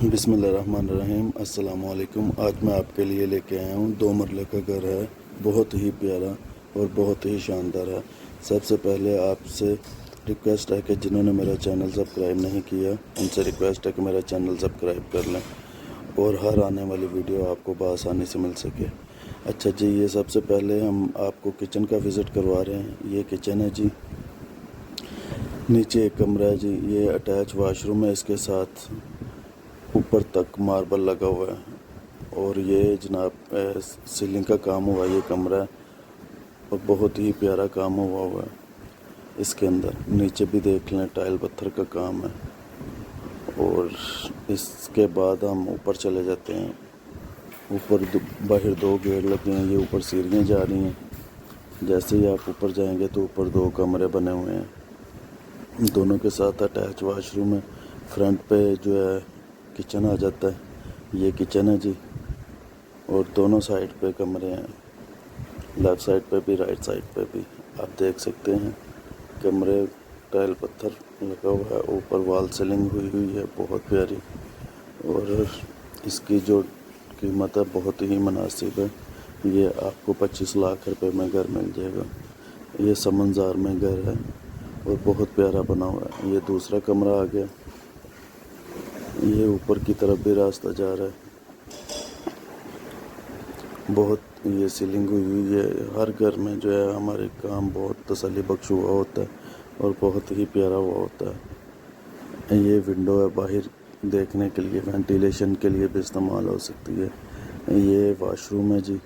बिस्मिल्लाहिर्रहमानिर्रहीम। अस्सलाम वालेकुम। आज मैं आपके लिए लेके आया हूँ 2 मरले का घर है, बहुत ही प्यारा और बहुत ही शानदार है। सबसे पहले आपसे रिक्वेस्ट है कि जिन्होंने मेरा चैनल सब्सक्राइब नहीं किया उनसे रिक्वेस्ट है कि मेरा चैनल सब्सक्राइब कर लें और हर आने वाली वीडियो आपको बआसानी से मिल सके। अच्छा जी, ये सबसे पहले हम आपको किचन का विज़िट करवा रहे हैं। ये किचन है जी, नीचे एक कमरा है जी, ये अटैच वाशरूम है, इसके साथ ऊपर तक मार्बल लगा हुआ है और ये जनाब सीलिंग का काम हुआ ये कमरा है और बहुत ही प्यारा काम हुआ है। इसके अंदर नीचे भी देख लें, टाइल पत्थर का काम है। और इसके बाद हम ऊपर चले जाते हैं। ऊपर बाहर 2 गेट लगे हैं, ये ऊपर सीढ़ियाँ जा रही हैं। जैसे ही आप ऊपर जाएंगे तो ऊपर 2 कमरे बने हुए हैं, दोनों के साथ अटैच वाशरूम है। फ्रंट पे जो है किचन आ जाता है, ये किचन है जी, और दोनों साइड पे कमरे हैं, लेफ़्ट साइड पे भी राइट साइड पे भी। आप देख सकते हैं कमरे टाइल पत्थर लगा हुआ है, ऊपर वॉल सीलिंग हुई है बहुत प्यारी। और इसकी जो कीमत है बहुत ही मुनासिब है। ये आपको 25 लाख रुपए में घर मिल जाएगा। ये समंजार में घर है और बहुत प्यारा बना हुआ है। ये दूसरा कमरा आ गया, ये ऊपर की तरफ भी रास्ता जा रहा है। बहुत ये सीलिंग हुई है। हर घर में जो है हमारे काम बहुत तसल्ली बख्श हुआ होता है और बहुत ही प्यारा हुआ होता है। ये विंडो है, बाहर देखने के लिए, वेंटिलेशन के लिए भी इस्तेमाल हो सकती है। ये वॉशरूम है जी।